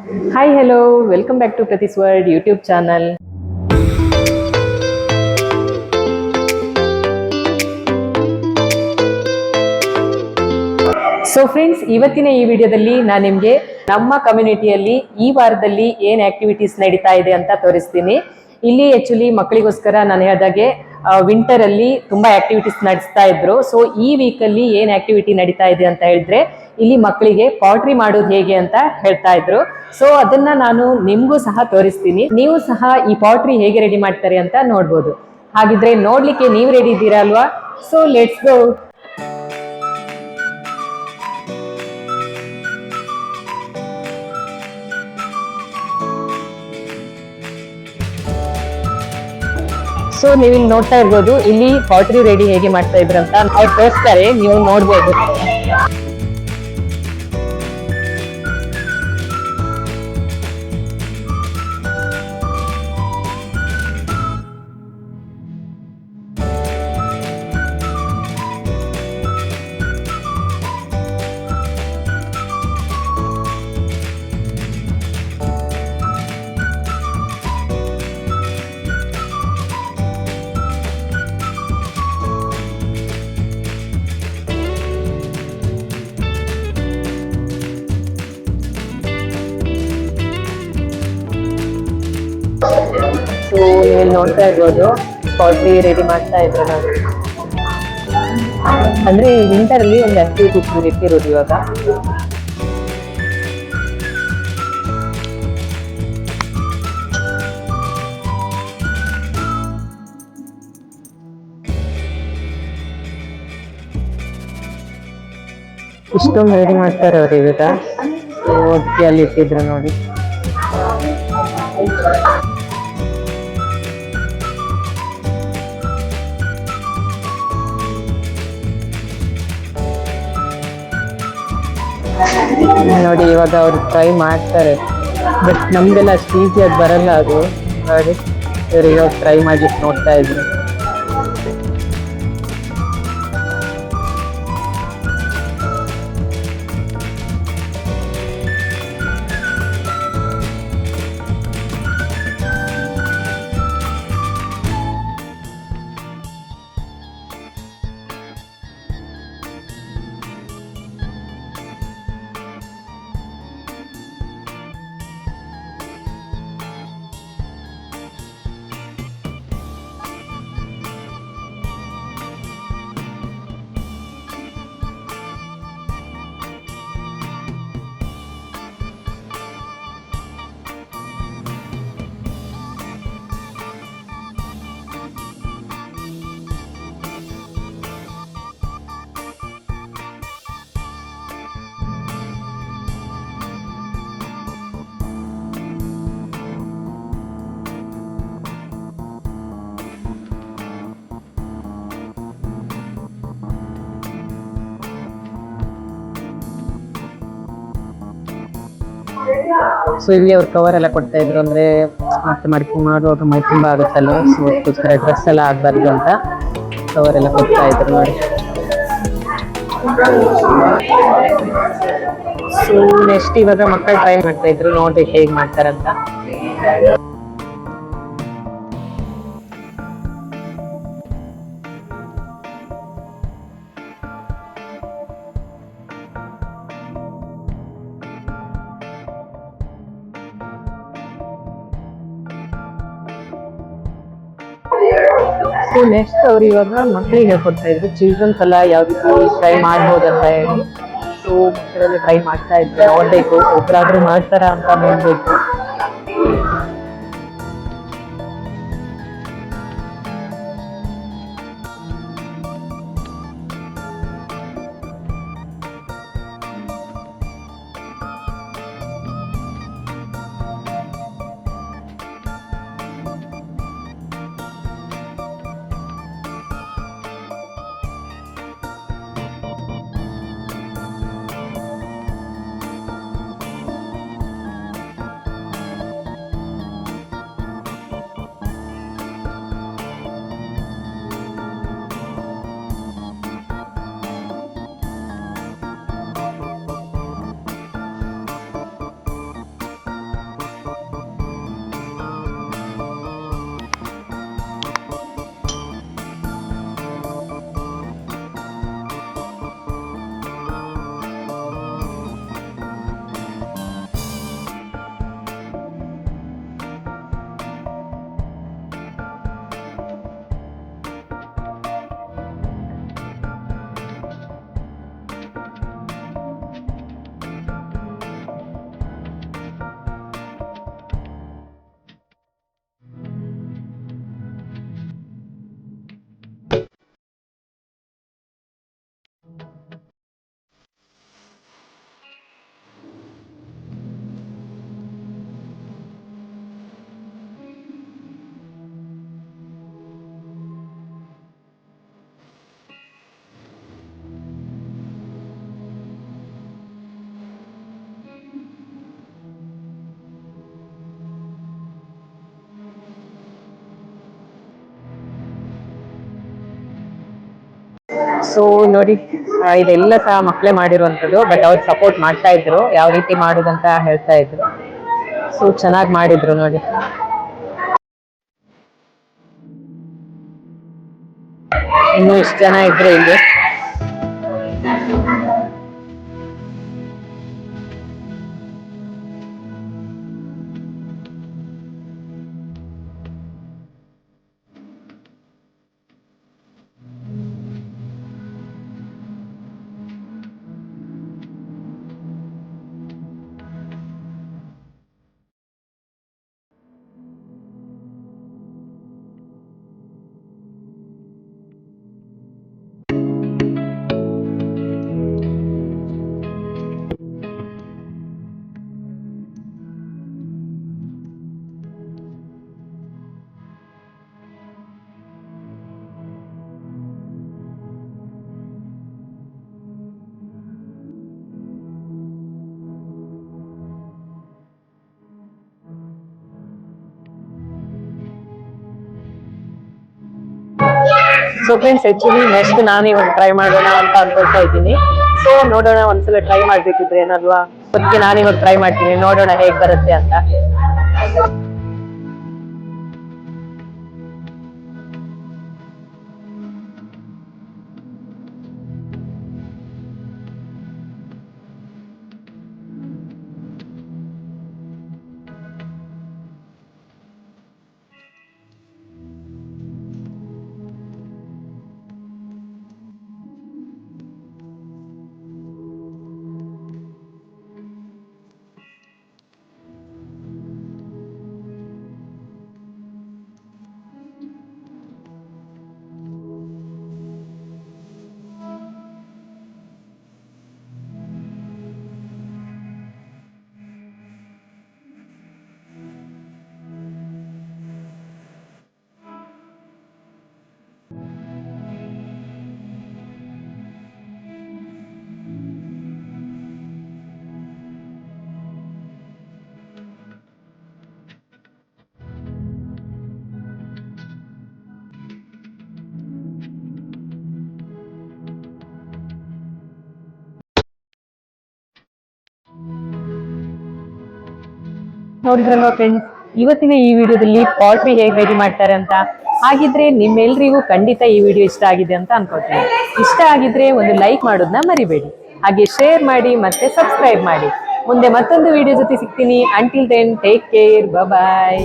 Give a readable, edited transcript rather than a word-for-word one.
Hi, hello, welcome back to Pratis World YouTube channel. So friends, ಇವತ್ತಿನ ಈ ವಿಡಿಯೋದಲ್ಲಿ ನಾನು ನಿಮಗೆ ನಮ್ಮ ಕಮ್ಯುನಿಟಿಯಲ್ಲಿ ಈ ವಾರದಲ್ಲಿ ಏನು ಆಕ್ಟಿವಿಟೀಸ್ ನಡೀತಾ ಇದೆ ಅಂತ ತೋರಿಸ್ತೀನಿ. ಇಲ್ಲಿ ಆಕ್ಚುಲಿ ಮಕ್ಕಳಿಗೋಸ್ಕರ ನಾನು ಹೇಳಿದಾಗೆ ವಿಂಟರ್ ಅಲ್ಲಿ ತುಂಬಾ ಆಕ್ಟಿವಿಟೀಸ್ ನಡೆಸ್ತಾ ಇದ್ರು. ಸೊ ಈ ವೀಕಲ್ಲಿ ಏನು ಆಕ್ಟಿವಿಟಿ ನಡೀತಾ ಇದೆ ಅಂತ ಹೇಳಿದ್ರೆ, ಇಲ್ಲಿ ಮಕ್ಕಳಿಗೆ ಪಾಟ್ರಿ ಮಾಡೋದು ಹೇಗೆ ಅಂತ ಹೇಳ್ತಾ ಇದ್ರು. ಸೊ ಅದನ್ನ ನಾನು ನಿಮ್ಗೂ ಸಹ ತೋರಿಸ್ತೀನಿ. ನೀವು ಸಹ ಈ ಪಾಟ್ರಿ ಹೇಗೆ ರೆಡಿ ಮಾಡ್ತಾರೆ ಅಂತ ನೋಡ್ಬೋದು. ಹಾಗಿದ್ರೆ ನೋಡ್ಲಿಕ್ಕೆ ನೀವು ರೆಡಿ ಇದ್ದೀರಾ ಅಲ್ವಾ? So let's go. ಸೊ ನೀವು ಇಲ್ಲಿ ನೋಡ್ತಾ ಇರ್ಬೋದು, ಇಲ್ಲಿ ಪಾಟ್ರಿ ರೆಡಿ ಹೇಗೆ ಮಾಡ್ತಾ ಇದ್ರು ಅಂತ ಅವ್ರು ತೋರಿಸ್ತಾರೆ, ನೀವು ನೋಡ್ಬೋದು. ಸೊ ನೀವು ನೋಡ್ತಾ ಇರ್ಬೋದು, ಪಾಟ್ರಿ ರೆಡಿ ಮಾಡ್ತಾ ಇದ್ರು. ನಾನು ಅಂದ್ರೆ ವಿಂಟರ್ ಅಲ್ಲಿ ಒಂದು ಆಕ್ಟಿವಿಟೀಸ್ ಇಟ್ಟಿರೋದು ಇವಾಗ. ಇಷ್ಟೊಂದು ರೆಡಿ ಮಾಡ್ತಾರೆ ಅವ್ರು ಇವಾಗ. ಒಟ್ಟಿಗೆ ಅಲ್ಲಿ ಇಟ್ಟಿದ್ರು ನೋಡಿ. ನೋಡಿ ಇವಾಗ ಅವ್ರು ಟ್ರೈ ಮಾಡ್ತಾರೆ, ಬಟ್ ನಮ್ಗೆಲ್ಲ ಅಷ್ಟು ಈಸಿಯಾಗಿ ಬರಲ್ಲ ಅದು. ನೋಡಿ ಇವ್ರು ಇವಾಗ ಟ್ರೈ ಮಾಡಿ ನೋಡ್ತಾ ಇದ್ರು. ಸೊ ಇಲ್ಲಿ ಅವ್ರು ಕವರ್ ಎಲ್ಲ ಕೊಡ್ತಾ ಇದ್ರು, ಅಂದ್ರೆ ಮತ್ತೆ ಮಾಡುವಾಗ ಮೈ ತುಂಬಾ ಆಗುತ್ತಲ್ಲ, ಸೊ ಅದಕ್ಕೋಸ್ಕರ ಡ್ರೆಸ್ ಎಲ್ಲ ಆಗ್ಬಾರ್ದು ಅಂತ ಕವರ್ ಎಲ್ಲ ಕೊಡ್ತಾ ಇದ್ರು ನೋಡಿ. ಸೊ ನೆಕ್ಸ್ಟ್ ಇವಾಗ ಮಕ್ಕಳು ಟ್ರೈ ಮಾಡ್ತಾ ಇದ್ರು, ನೋಡಿ ಹೇಗ್ ಮಾಡ್ತಾರಂತ. ಸೊ ನೆಕ್ಸ್ಟ್ ಅವ್ರು ಇವಾಗ ಮಕ್ಕಳಿಗೆ ಹೇಳ್ಕೊಡ್ತಾ ಇದ್ರು, ಚಿಲ್ಡ್ರನ್ಸ್ ಎಲ್ಲ ಯಾವ ರೀತಿ ಟ್ರೈ ಮಾಡ್ಬೋದು ಅಂತ ಹೇಳಿ. ಸೊ ಮಕ್ಕಳೆಲ್ಲ ಟ್ರೈ ಮಾಡ್ತಾ ಇದ್ರೆ ನೋಡ್ಬೇಕು, ಒಬ್ರಾದ್ರೂ ಮಾಡ್ತಾರ ಅಂತ ನೋಡ್ಬೇಕು. ಸೊ ನೋಡಿ, ಇದೆಲ್ಲ ಸಹ ಮಕ್ಕಳೇ ಮಾಡಿರುವಂಥದ್ದು. ಬಟ್ ಅವ್ರು ಸಪೋರ್ಟ್ ಮಾಡ್ತಾ ಇದ್ರು, ಯಾವ ರೀತಿ ಮಾಡೋದಂತ ಹೇಳ್ತಾ ಇದ್ರು. ಸೊ ಚೆನ್ನಾಗಿ ಮಾಡಿದ್ರು ನೋಡಿ. ಇನ್ನು ಎಷ್ಟು ಜನ ಇದ್ರು ಇಲ್ಲಿ. ಸೊ ಫ್ರೆಂಡ್ಸ್, ಆಕ್ಚುಲಿ ನೆಕ್ಸ್ಟ್ ನಾನು ಇವಾಗ ಟ್ರೈ ಮಾಡೋಣ ಅಂತ ಅನ್ಕೊಳ್ತಾ ಇದ್ದೀನಿ. ಸೊ ನೋಡೋಣ, ಒಂದ್ಸಲ ಟ್ರೈ ಮಾಡ್ಬೇಕಿದ್ರೆ ಏನಲ್ವಾ, ಅದಕ್ಕೆ ನಾನು ಇವಾಗ ಟ್ರೈ ಮಾಡ್ತೀನಿ, ನೋಡೋಣ ಹೇಗ್ ಬರುತ್ತೆ ಅಂತ. ನೋಡಿದ್ರಲ್ವಾ ಫ್ರೆಂಡ್ಸ್, ಇವತ್ತಿನ ಈ ವಿಡಿಯೋದಲ್ಲಿ ಪಾಟ್ರಿ ಹೇಗೆ ರೆಡಿ ಮಾಡ್ತಾರೆ ಅಂತ. ಹಾಗಿದ್ರೆ ನಿಮ್ಮೆಲ್ರಿಗೂ ಖಂಡಿತ ಈ ವಿಡಿಯೋ ಇಷ್ಟ ಆಗಿದೆ ಅಂತ ಅನ್ಕೋತೀನಿ. ಇಷ್ಟ ಆಗಿದ್ರೆ ಒಂದು ಲೈಕ್ ಮಾಡೋದನ್ನ ಮರಿಬೇಡಿ. ಹಾಗೆ ಶೇರ್ ಮಾಡಿ ಮತ್ತೆ ಸಬ್ಸ್ಕ್ರೈಬ್ ಮಾಡಿ. ಮುಂದೆ ಮತ್ತೊಂದು ವಿಡಿಯೋ ಜೊತೆ ಸಿಗ್ತೀನಿ. ಅಂಟಿಲ್ ದೆನ್ ಟೇಕ್ ಕೇರ್, ಬಾಯ್.